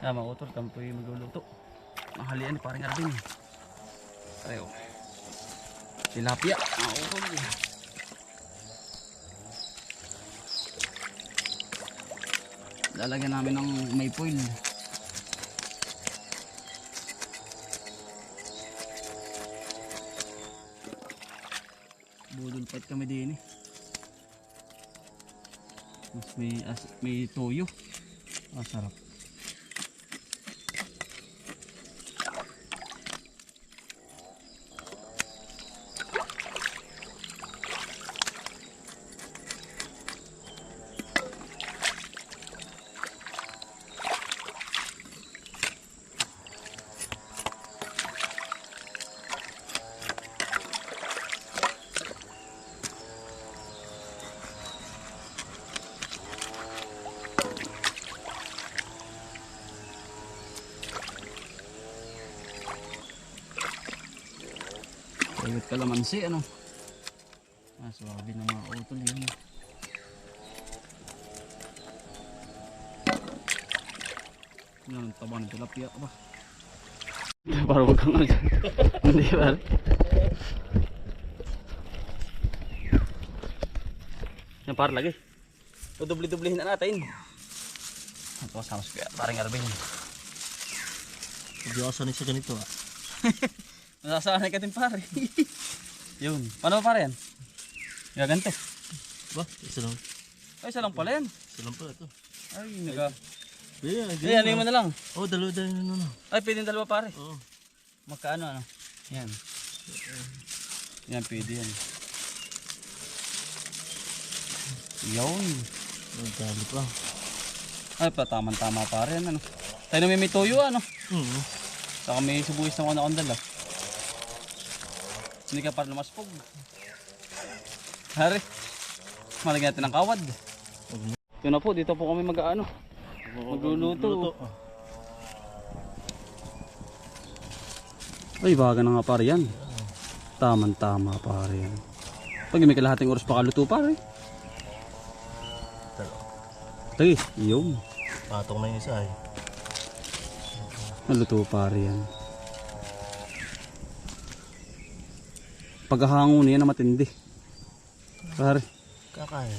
Mga utol, kampoy magluluto. Mahalian ni paring Arvin. Ayo. Tilapia. Mga utol. Lalagyan namin ng may foil. Budol fight kami din eh. Mas may toyo. Sarap. Ayot kalamansi ano. Swabe ng mga utol yun. Yan, taba ng tilapia ba? Para wag kang agad. Hindi ba? Yan para lagi. O dubli-dublihin na natin. Ito kasama sa paring Arvin. Hindi ako sanay sa ganito ah. Nasasanay ka din pare. Yun. Paano ba pare yan? Ganito. Ba? Isa lang. Ay, isa lang pala yan. Isa lang pala ito. Ay, naga. Ay, ano mo na lang. Oo, dalawa na. Ay, pwede dalawa pare. Oo. Magkaano ano? Yan. Yan, pwede yan. Yun. Ang dali pa. Ay, tama pare yan ano. Tayo na may toyo ano. Saka may subuhis na kondal ah. Hindi ka para lumaspog. Hari. Malagyan natin ng kawad. Yun na po, dito po kami magluluto. Ay, baga na nga pare yan. Tama pare yan. Pag may kalahating oras pa kaluto pare. Tagi, yun. Patong na yung isa eh. Naluto pare yan. Paghahango niya na matindi. Pare. Kakaya.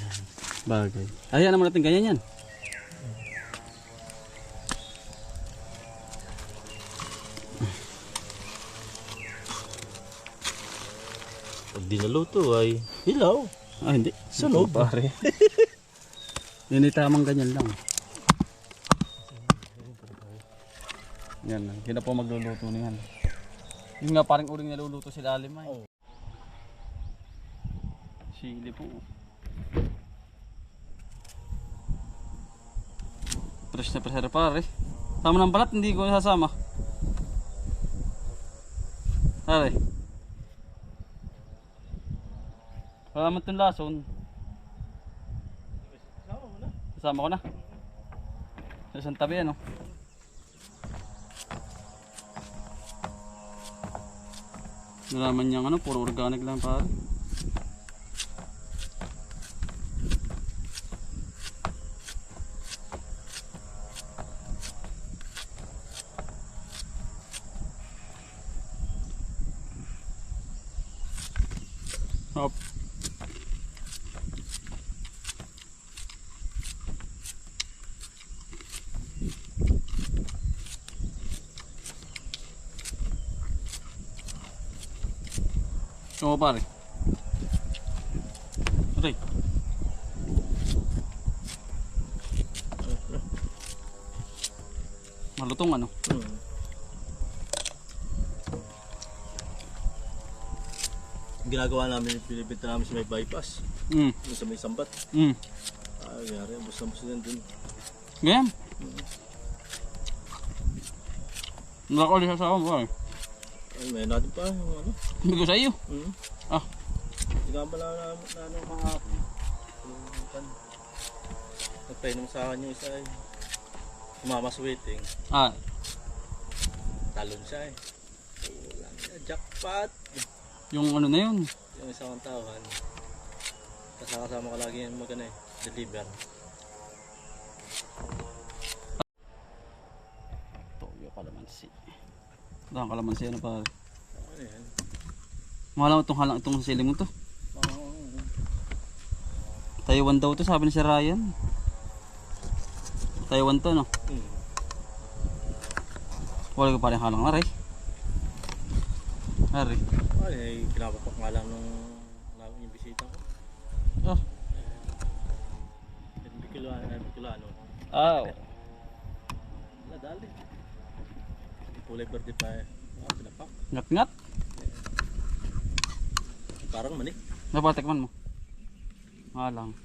Bagay. Ayan naman natin ganyan yan. Pag di naluto ay hilaw. Ah, hindi. Sunog pare. Yan ay tamang ganyan lang. Yan lang. Hindi na po magluluto niyan. Yung nga parang uling naluluto si Lalim ay. Oh. Sili po. Fresh na fresh pare. Tama ng balat, hindi ko sasama. Pare. Wala man itong lason. Kasama ko na. Sa isang tabi ano. Nalaman niyang ano, puro organic lang pare. Hop. Oo pare. Aray. Malutong ano? Ginagawa namin yung pinipinta namin sa may bypass. Yung sa may sambat. Gari, bus yan dun. Ganyan? Nalako ulit sa akin pare. Ay, may natin pa yung ano. Hindi ko sa iyo. Ah. Hindi ka pala na ano kahapon. Nagpainom sa akin yung isa eh. Mama's waiting. Ah. Talon siya eh. Jackpot! Yung ano na yun? Yung isa kong tauhan. Kasama ko lagi yung magana eh. Deliver. kalamansi. Dahang kalamansi ano pare? Ano yan? Mahal mo itong halang itong siling mo to. Oo. Taiwan daw to sabi ni si Ryan. Taiwan to no? Wala ko parang halang na rin. Hari. Ano eh, pinapapak nga lang nung yung bisita ko. Oh. Bicolano. Oh. Wala dali. Kulay verde pa eh. Pinapak. Ngat-ngat. Parang manik. Napatikman mo. Halang.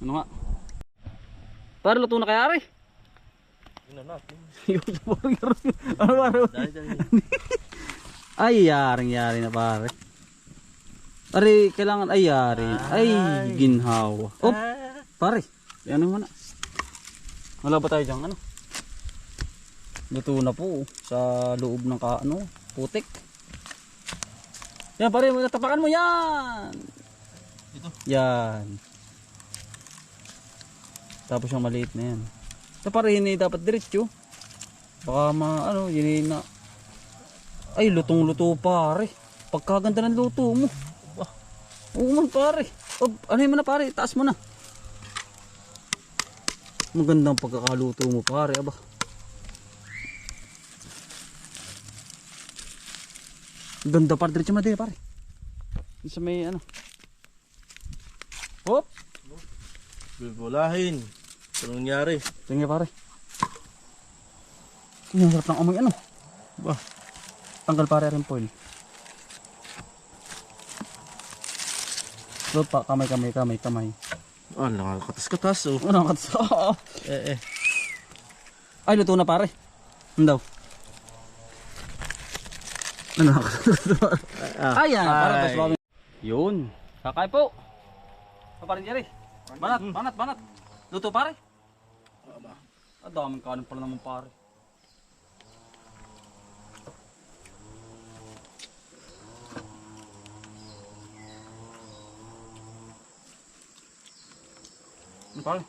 Ano nga? Para luto na kaya rin. Yun na natin. Ano pare? Dali. Ay, yaring-yari na pare. Pare, kailangan ay yari. Ay, ginhawa. Oh, pare. Ano mo na? Wala ba tayo dyan? Ano? Luto na po sa loob ng putik. Yan pare, tapakan mo yan. Ito. Yan. Tapos yung maliit na yan. Ito pare, yun dapat diretso. Baka yun na. Ay, lutong-luto pare. Pagkaganda ng luto mo. Oo man pare. Ano mo na pare, taas mo na. Magandang pagkakaluto mo pare, aba. Ganda pare, diretso mo na din pare. Sa may ano. Hop. Bibulahin. Ano nangyari? Tingnan pare. Ang sarap ng amoy ano. Ba? Tanggal pare rin foil. Lupa, kamay. Ah, nakakatas-katas oh. Ano katas? Ay, luto na pare. Ano daw? Ano ayan, para tas bago. Yun. Kakay po. Paparin Jerry. Banat. Luto pare. Daming kanin pala naman pare. Ano pare?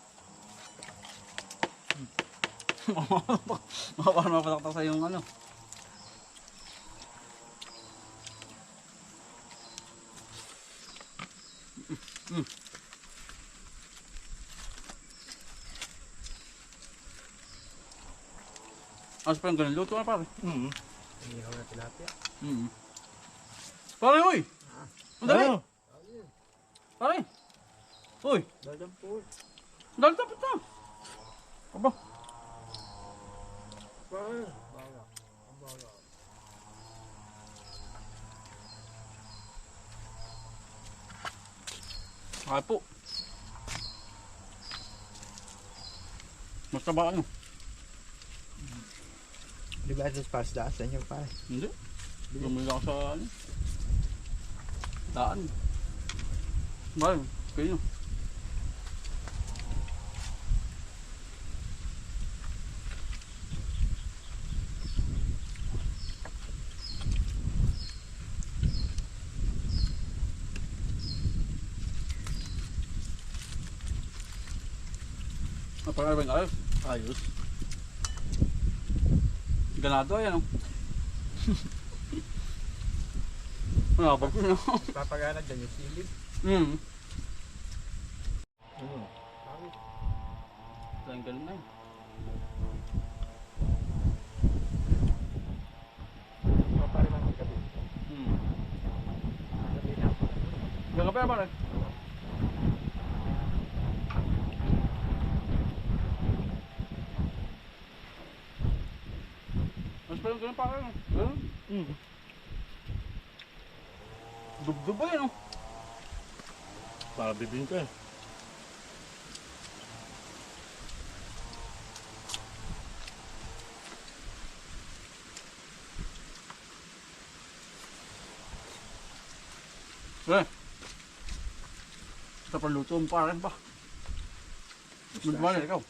Parang mapataktak sa yung ano. As pa yung ganun, luto na pare. Hindi ako na tilapia. Pare, uy! Madali! Pare! Uy! Dalam po. Dali tapos na! Aba! Kaya po. Basta ba ano? Di ba ito para sa daasan yung pare? Hindi. Bumili ako sa ano? Daan. Bayo, kayo. Apa ba yung ayos? Ayos. Ganado yan oh. Wala pa ko na. Papagana dyan yung silid. Lang ganun na yun. Papari man ang gabi. Gabi na ako. Gagabi ba rin? Mas pa yung ganun pa rin. Dubdub ba yun oh. Para bibing ko eh. Sa paluto mo pa rin ba? Magmali ikaw.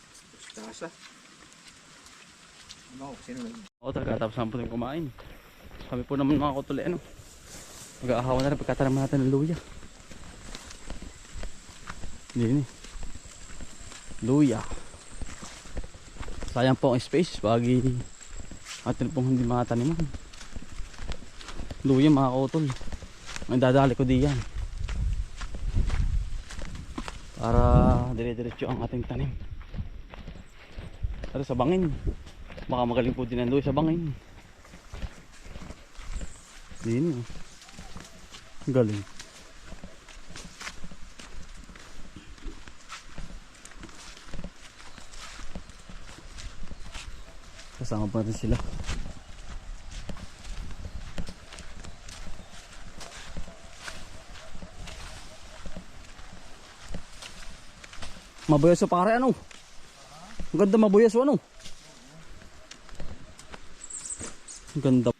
Tasa. Ano, sino nag... Oo talaga, tapos naman po tayong kumain. Kami po naman mga kutuli ano. Mag-aahawa na rin pagkatalaman natin ng luya. Hindi. Luya. Sayang po ang space pagi atin pong hindi mataniman. Luya mga kautol. Ang dadali ko diyan. Para dire-diretso ang ating tanim. Pero sa bangin. Baka magaling po din ang luya sa bangin. Din. Galing. Kasama pa rin sila. Mabuyas sa pare ano? Ang ganda mabuyas ano? Ang ganda.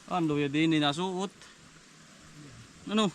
Ang luya din ni nasuot. Ano?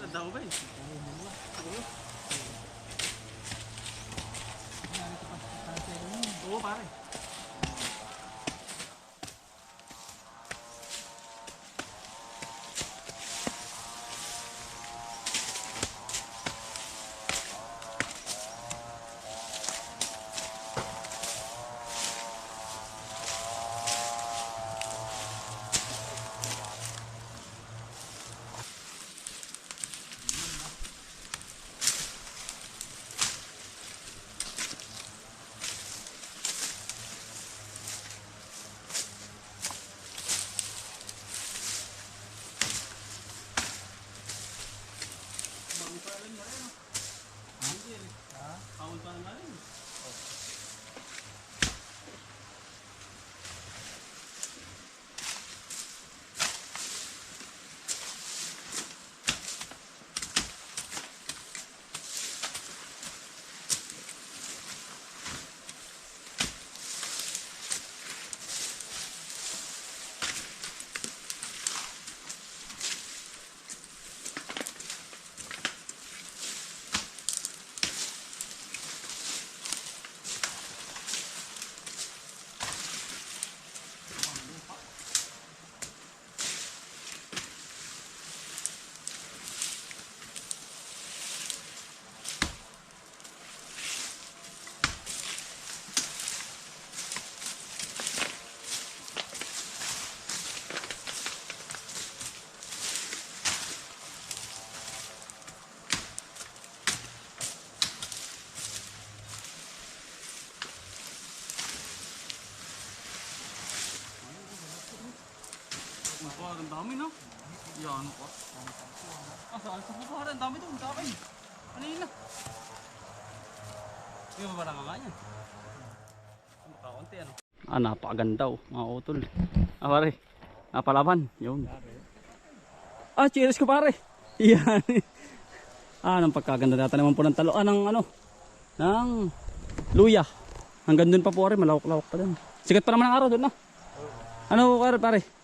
Tanda mo ba eh? Oo pare. Awal pa nga rin. Ang dami no? Yan pa. Saan sa buka? Ang dami doon. Dami. Kanina. Hindi mo ba nanganganyan? Makakunti ano? Napakaganda oh. Mga utol. Pare. Napalaban. Yun. Cheers ko pare. Yan. Ng pagkaganda natin naman po ng talo. Ng luya. Hanggang doon pa po pare. Malawak-lawak pa doon. Sikat pa naman ang araw doon no? Ano pare?